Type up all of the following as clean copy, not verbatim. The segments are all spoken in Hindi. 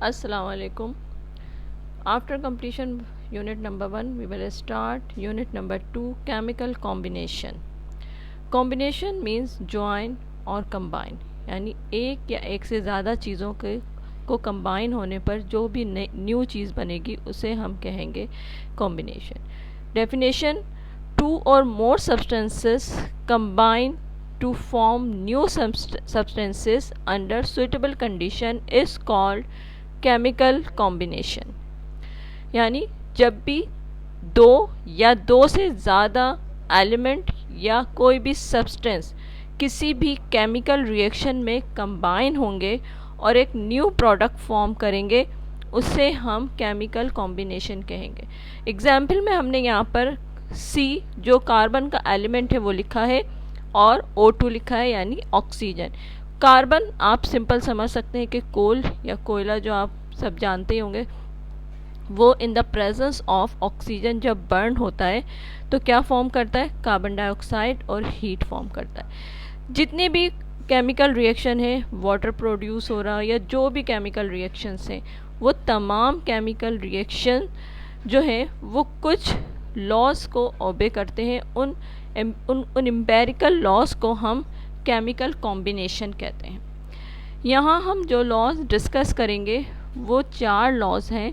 Assalamualaikum. After completion unit number 1, we will start unit number 2, chemical combination. Combination means join और combine, यानी एक या एक से ज़्यादा चीज़ों के को कंबाइन होने पर जो भी न्यू चीज़ बनेगी उसे हम कहेंगे कॉम्बिनेशन. डेफिनेशन: टू और मोर substances combine to form new substances under suitable condition is called chemical combination. यानी जब भी दो या दो से ज़्यादा एलिमेंट या कोई भी सब्सटेंस किसी भी केमिकल रिएक्शन में कंबाइन होंगे और एक न्यू प्रोडक्ट फॉर्म करेंगे, उससे हम केमिकल कॉम्बिनेशन कहेंगे. एग्जाम्पल में हमने यहाँ पर C जो कार्बन का एलिमेंट है वो लिखा है और O2 लिखा है, यानी ऑक्सीजन. कार्बन आप सिंपल समझ सकते हैं कि कोल या कोयला जो आप सब जानते होंगे, वो in the presence of oxygen जब बर्न होता है तो क्या फॉर्म करता है? कार्बन डाइऑक्साइड और हीट फॉर्म करता है. जितने भी केमिकल रिएक्शन है, वाटर प्रोड्यूस हो रहा या जो भी केमिकल रिएक्शंस हैं, वो तमाम केमिकल रिएक्शन जो है वो कुछ लॉज को ओबे करते हैं. उन एम्पेरिकल लॉज को हम केमिकल कॉम्बिनेशन कहते हैं. यहाँ हम जो लॉज डिस्कस करेंगे वो 4 लॉज हैं.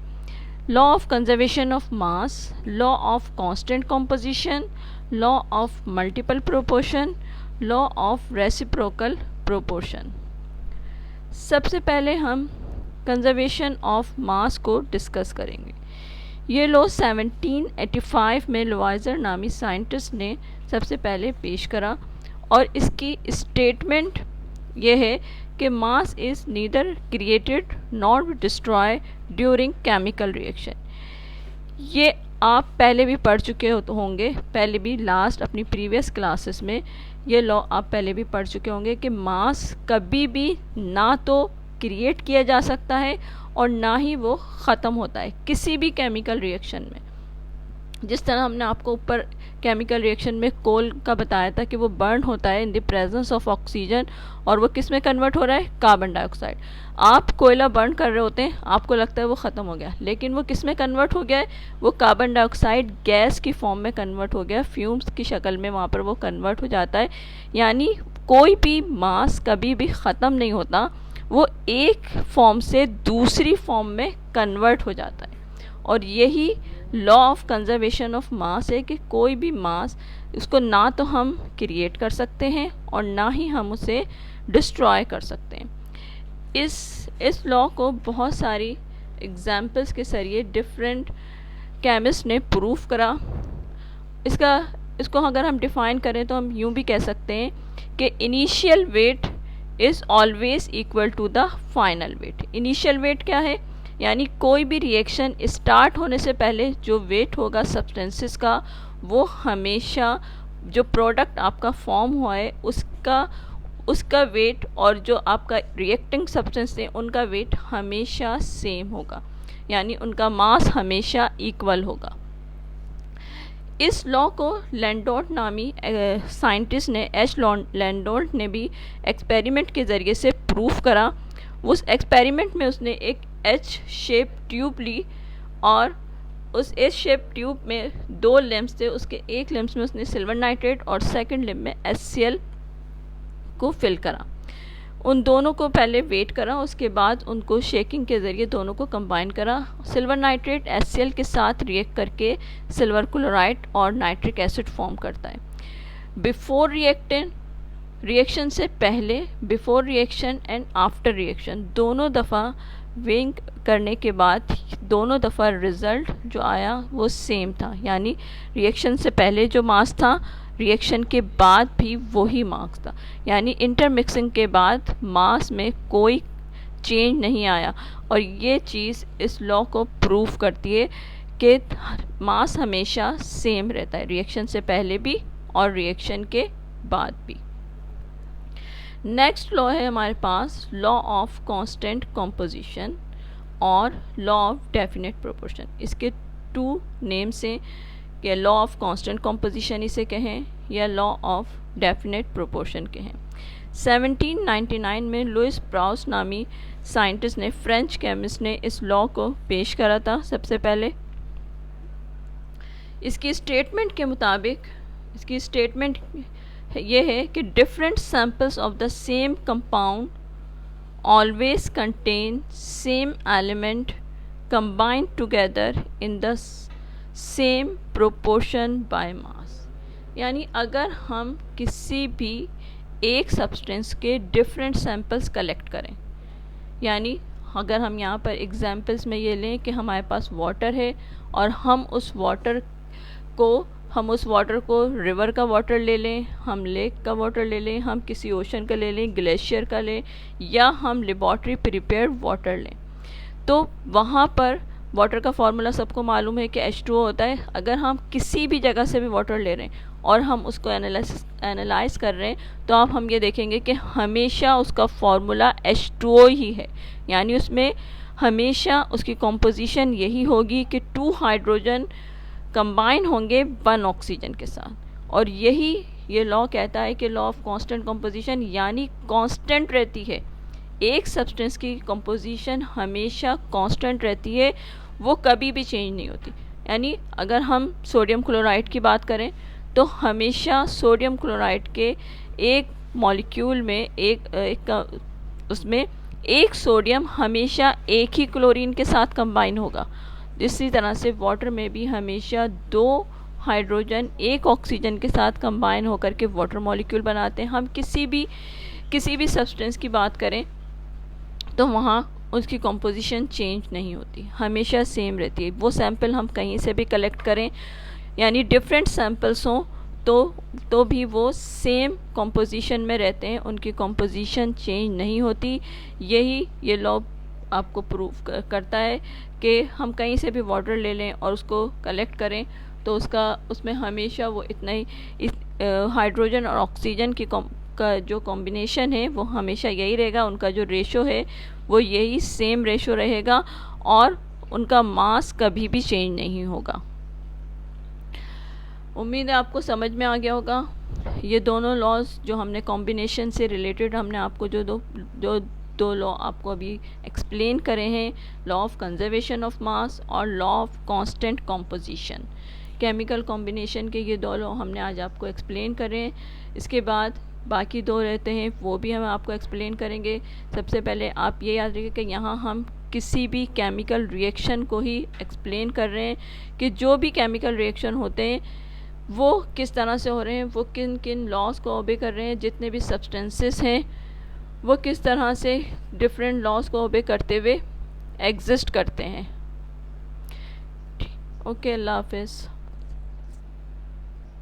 Law of conservation of mass, law of constant composition, law of multiple proportion, law of reciprocal proportion. सबसे पहले हम कंजर्वेशन ऑफ मास को डिस्कस करेंगे. ये लॉ 1785 में लुवाइजर नामी साइंटिस्ट ने सबसे पहले पेश करा और इसकी स्टेटमेंट ये है कि mass is neither created not destroy during chemical reaction. ये आप पहले भी पढ़ चुके होंगे, पहले भी लास्ट अपनी प्रीवियस क्लासेस में ये लॉ आप पहले भी पढ़ चुके होंगे कि मास कभी भी ना तो क्रिएट किया जा सकता है और ना ही वो ख़त्म होता है किसी भी केमिकल रिएक्शन में. जिस तरह हमने आपको ऊपर केमिकल रिएक्शन में कोल का बताया था कि वो बर्न होता है in the presence of oxygen और वो किस में कन्वर्ट हो रहा है? Carbon dioxide. आप कोयला बर्न कर रहे होते हैं, आपको लगता है वो ख़त्म हो गया, लेकिन वो किस में कन्वर्ट हो गया है? वो कार्बन डाइऑक्साइड गैस की फॉर्म में कन्वर्ट हो गया, फ्यूम्स की शक्ल में वहाँ पर वो कन्वर्ट हो जाता है. यानी कोई भी मास कभी भी ख़त्म नहीं होता, वो एक फॉर्म से दूसरी फॉर्म में कन्वर्ट हो जाता है. और यही लॉ ऑफ कंजर्वेशन ऑफ मास है कि कोई भी मास उसको ना तो हम क्रिएट कर सकते हैं और ना ही हम उसे डिस्ट्रॉय कर सकते हैं. इस लॉ को बहुत सारी एग्जाम्पल्स के जरिए डिफरेंट केमिस्ट ने प्रूफ करा. इसको अगर हम डिफ़ाइन करें तो हम यूँ भी कह सकते हैं कि initial weight is always equal to the final weight. Initial weight क्या है? यानी कोई भी रिएक्शन स्टार्ट होने से पहले जो वेट होगा सब्सटेंसेस का, वो हमेशा जो प्रोडक्ट आपका फॉर्म हुआ है उसका वेट और जो आपका रिएक्टिंग सब्सटेंस है उनका वेट हमेशा सेम होगा, यानी उनका मास हमेशा इक्वल होगा. इस लॉ को लैंडोल्ट नामी साइंटिस्ट ने, लैंडोल्ट ने भी एक्सपेरिमेंट के ज़रिए से प्रूफ करा. उस एक्सपेरिमेंट में उसने एक एच शेप ट्यूब ली और उस एच शेप ट्यूब में 2 लैंप्स थे. उसके एक लैंप्स में उसने सिल्वर नाइट्रेट और सेकंड लैंप में HCl को फिल करा. उन दोनों को पहले वेट करा, उसके बाद उनको शेकिंग के ज़रिए दोनों को कंबाइन करा. सिल्वर नाइट्रेट HCl के साथ रिएक्ट करके सिल्वर क्लोराइड और नाइट्रिक एसिड फॉर्म करता है. बिफोर रिएक्शन से पहले, before reaction and after reaction, दोनों दफ़ा वेइंग करने के बाद दोनों दफ़ा रिज़ल्ट जो आया वो सेम था. यानी रिएक्शन से पहले जो मास था, रिएक्शन के बाद भी वही मास था. यानी इंटरमिक्सिंग के बाद मास में कोई चेंज नहीं आया. और ये चीज़ इस लॉ को प्रूव करती है कि मास हमेशा सेम रहता है, रिएक्शन से पहले भी और रिएक्शन के बाद भी. नेक्स्ट लॉ है हमारे पास लॉ ऑफ कांस्टेंट कॉम्पोजिशन और लॉ ऑफ डेफिनेट प्रोपोर्शन. इसके 2 नेम्स हैं कि लॉ ऑफ कांस्टेंट कॉम्पोजिशन इसे कहें या लॉ ऑफ डेफिनेट प्रोपोर्शन के हैं। 1799 में लुइस ब्राउस नामी साइंटिस्ट ने, फ्रेंच केमिस्ट ने इस लॉ को पेश करा था सबसे पहले। इसकी स्टेटमेंट के मुताबिक, इसकी स्टेटमेंट ये है कि different samples of the same compound always contain same element combined together in the same proportion by mass। यानी अगर हम किसी भी एक सब्सटेंस के डिफरेंट सैम्पल्स कलेक्ट करें, यानी अगर हम यहाँ पर एग्जाम्पल्स में ये लें कि हमारे पास वाटर है और हम उस वाटर को रिवर का वाटर ले लें, हम लेक का वाटर ले लें, हम किसी ओशन का ले लें, ग्लेशियर का लें, या हम लेबॉर्ट्री प्रिपेयर्ड वाटर लें, तो वहाँ पर वाटर का फार्मूला सबको मालूम है कि H2O होता है। अगर हम किसी भी जगह से भी वाटर ले रहे हैं और हम उसको एनालाइज कर रहे हैं तो हम ये देखेंगे कि हमेशा उसका फार्मूला H2O ही है, यानी उसमें हमेशा उसकी कॉम्पोजिशन यही होगी कि 2 हाइड्रोजन कंबाइन होंगे 1 ऑक्सीजन के साथ। और यही ये लॉ कहता है कि लॉ ऑफ कांस्टेंट कॉम्पोजिशन, यानी कांस्टेंट रहती है, एक सब्सटेंस की कंपोजिशन हमेशा कांस्टेंट रहती है, वो कभी भी चेंज नहीं होती। यानी अगर हम सोडियम क्लोराइड की बात करें तो हमेशा सोडियम क्लोराइड के एक मॉलिक्यूल में उसमें एक सोडियम हमेशा एक ही क्लोरीन के साथ कंबाइन होगा। इसी तरह से वाटर में भी हमेशा 2 हाइड्रोजन एक ऑक्सीजन के साथ कंबाइन होकर के वाटर मॉलिक्यूल बनाते हैं। हम किसी भी सब्सटेंस की बात करें तो वहाँ उसकी कंपोजिशन चेंज नहीं होती, हमेशा सेम रहती है। वो सैंपल हम कहीं से भी कलेक्ट करें, यानी डिफरेंट सैंपल्स हों तो भी वो सेम कंपोजिशन में रहते हैं, उनकी कंपोजिशन चेंज नहीं होती। यही ये लॉ आपको प्रूव करता है कि हम कहीं से भी वाटर ले लें और उसको कलेक्ट करें तो उसमें हमेशा वो इतना ही हाइड्रोजन और ऑक्सीजन का जो कॉम्बिनेशन है वो हमेशा यही रहेगा, उनका जो रेशो है वो यही सेम रेशो रहेगा और उनका मास कभी भी चेंज नहीं होगा। उम्मीद है आपको समझ में आ गया होगा। ये दोनों लॉज जो हमने कॉम्बिनेशन से रिलेटेड हमने आपको जो दो लॉ आपको अभी एक्सप्लेन करे हैं, law of conservation of mass और law of constant composition, chemical combination के ये 2 लॉ हमने आज आपको एक्सप्लेन करें। इसके बाद बाकी 2 रहते हैं, वो भी हम आपको एक्सप्लेन करेंगे। सबसे पहले आप ये याद रखिए कि यहाँ हम किसी भी केमिकल रिएक्शन को ही एक्सप्लेन कर रहे हैं कि जो भी केमिकल रिएक्शन होते हैं वो किस तरह से हो रहे हैं, वो किन किन लॉज को ओबे कर रहे हैं, जितने भी सब्सटेंसेस हैं वो किस तरह से डिफरेंट लॉज को ओबे करते हुए एग्जिस्ट करते हैं। ओके, अल्लाह हाफिज़।